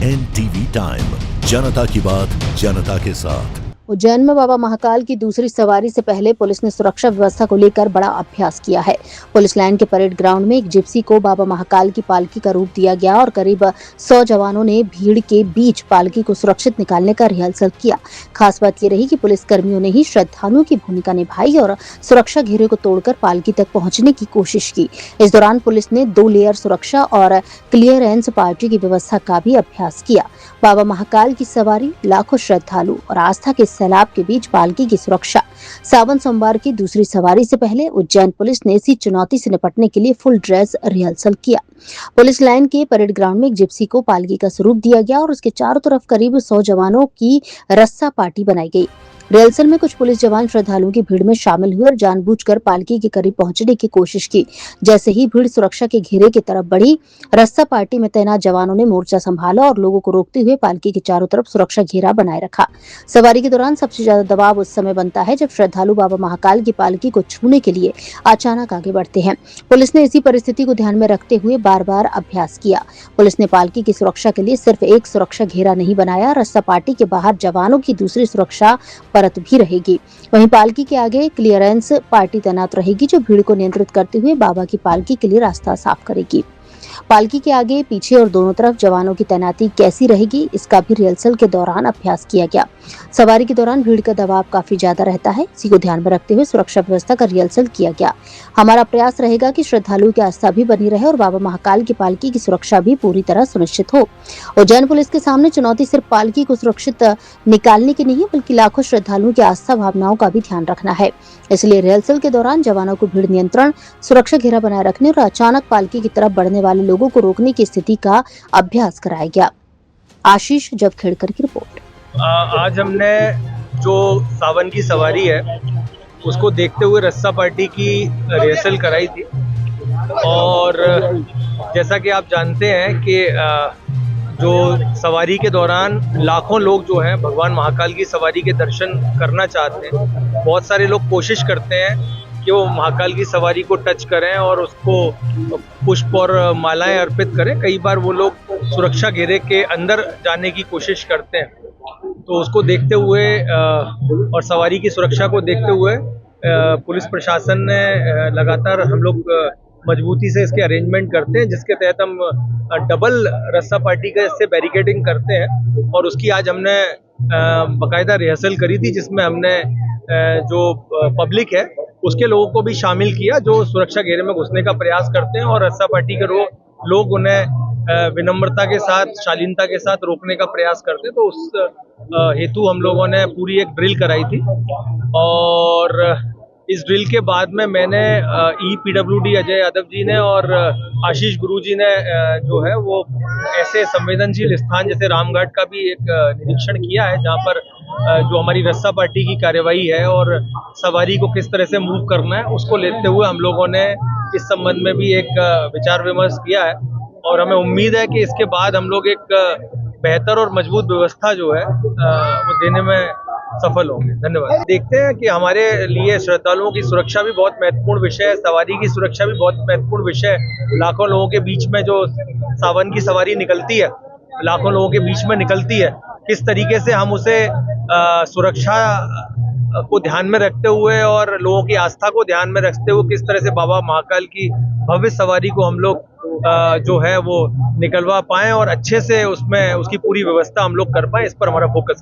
NTV time, जनता की बात जनता के साथ। उज्जैन में बाबा महाकाल की दूसरी सवारी से पहले पुलिस ने सुरक्षा व्यवस्था को लेकर बड़ा अभ्यास किया है। पुलिस लाइन के परेड ग्राउंड में एक जिप्सी को बाबा महाकाल की पालकी का रूप दिया गया और करीब 100 जवानों ने भीड़ के बीच पालकी को सुरक्षित निकालने का रिहर्सल किया। खास बात ये रही कि पुलिस कर्मियों ने ही श्रद्धालुओं की भूमिका निभाई और सुरक्षा घेरे को तोड़कर पालकी तक पहुंचने की कोशिश की। इस दौरान पुलिस ने 2 लेयर सुरक्षा और क्लियरेंस पार्टी की व्यवस्था का भी अभ्यास किया। बाबा महाकाल की सवारी, लाखों श्रद्धालु और आस्था के सैलाब के बीच पालकी की सुरक्षा। सावन सोमवार की दूसरी सवारी से पहले उज्जैन पुलिस ने इसी चुनौती से निपटने के लिए फुल ड्रेस रिहर्सल किया। पुलिस लाइन के परेड ग्राउंड में एक जिप्सी को पालकी का स्वरूप दिया गया और उसके चारों तरफ करीब 100 जवानों की रस्सा पार्टी बनाई गई। रिहर्सल में कुछ पुलिस जवान श्रद्धालुओं की भीड़ में शामिल हुए और जानबूझकर पालकी के करीब पहुंचने की कोशिश की। जैसे ही भीड़ सुरक्षा के घेरे की तरफ बढ़ी, रस्सा पार्टी में तैनात जवानों ने मोर्चा संभाला और लोगों को रोकते हुए पालकी के चारों तरफ सुरक्षा घेरा बनाए रखा। सवारी के दौरान सबसे ज्यादा दबाव उस समय बनता है जब श्रद्धालु बाबा महाकाल की पालकी को छूने के लिए अचानक आगे बढ़ते हैं। पुलिस ने इसी परिस्थिति को ध्यान में रखते हुए बार-बार अभ्यास किया। पुलिस ने पालकी की सुरक्षा के लिए सिर्फ एक सुरक्षा घेरा नहीं बनाया, रस्सा पार्टी के बाहर जवानों की दूसरी सुरक्षा परत भी रहेगी। वहीं पालकी के आगे क्लियरेंस पार्टी तैनात रहेगी जो भीड़ को नियंत्रित करते हुए बाबा की पालकी के लिए रास्ता साफ करेगी। पालकी के आगे, पीछे और दोनों तरफ जवानों की तैनाती कैसी रहेगी, इसका भी रिहर्सल के दौरान अभ्यास किया गया। सवारी के दौरान भीड़ का दबाव काफी ज्यादा रहता है, इसी को ध्यान में रखते हुए सुरक्षा व्यवस्था का रिहर्सल किया गया। हमारा प्रयास रहेगा कि श्रद्धालुओं की आस्था भी बनी रहे और बाबा महाकाल की पालकी की सुरक्षा भी पूरी तरह सुनिश्चित हो। उज्जैन पुलिस के सामने चुनौती सिर्फ पालकी को सुरक्षित निकालने की नहीं, बल्कि लाखों श्रद्धालुओं की आस्था भावनाओं का भी ध्यान रखना है। इसलिए रिहर्सल के दौरान जवानों को भीड़ नियंत्रण, सुरक्षा घेरा बनाए रखने और अचानक पालकी की तरफ बढ़ने वाले लोगों को रोकने की स्थिति का अभ्यास कराया गया। आशीष जबखेड़कर की रिपोर्ट। आज हमने जो सावन की सवारी है उसको देखते हुए रस्सा पार्टी की रिहर्सल कराई थी और जैसा कि आप जानते हैं कि जो सवारी के दौरान लाखों लोग जो हैं भगवान महाकाल की सवारी के दर्शन करना चाहते हैं। बहुत सारे लोग कोशिश करते हैं कि वो महाकाल की सवारी को टच करें और उसको पुष्प और मालाएं अर्पित करें। कई बार वो लोग सुरक्षा घेरे के अंदर जाने की कोशिश करते हैं, तो उसको देखते हुए और सवारी की सुरक्षा को देखते हुए पुलिस प्रशासन ने लगातार हम लोग मजबूती से इसके अरेंजमेंट करते हैं, जिसके तहत हम डबल रस्सा पार्टी का इससे बैरिकेडिंग करते हैं। और उसकी आज हमने बाकायदा रिहर्सल करी थी, जिसमें हमने जो पब्लिक है उसके लोगों को भी शामिल किया जो सुरक्षा घेरे में घुसने का प्रयास करते हैं और रस्सा पार्टी के लोग उन्हें विनम्रता के साथ, शालीनता के साथ रोकने का प्रयास करते हैं। तो उस हेतु हम लोगों ने पूरी एक ड्रिल कराई थी और इस ड्रिल के बाद में मैंने EPWD अजय यादव जी ने और आशीष गुरु जी ने जो है वो ऐसे संवेदनशील स्थान जैसे रामघाट का भी एक निरीक्षण किया है, जहाँ पर जो हमारी रस्सा पार्टी की कार्यवाही है और सवारी को किस तरह से मूव करना है उसको लेते हुए हम लोगों ने इस संबंध में भी एक विचार विमर्श किया है। और हमें उम्मीद है कि इसके बाद हम लोग एक बेहतर और मजबूत व्यवस्था जो है वो देने में सफल होंगे। धन्यवाद। देखते हैं कि हमारे लिए श्रद्धालुओं की सुरक्षा भी बहुत महत्वपूर्ण विषय है, सवारी की सुरक्षा भी बहुत महत्वपूर्ण विषय है। लाखों लोगों के बीच में जो सावन की सवारी निकलती है, लाखों लोगों के बीच में निकलती है, किस तरीके से हम उसे सुरक्षा को ध्यान में रखते हुए और लोगों की आस्था को ध्यान में रखते हुए किस तरह से बाबा महाकाल की भव्य सवारी को हम लोग जो है वो निकलवा पाएं और अच्छे से उसमें उसकी पूरी व्यवस्था हम लोग कर पाएं, इस पर हमारा फोकस रहे।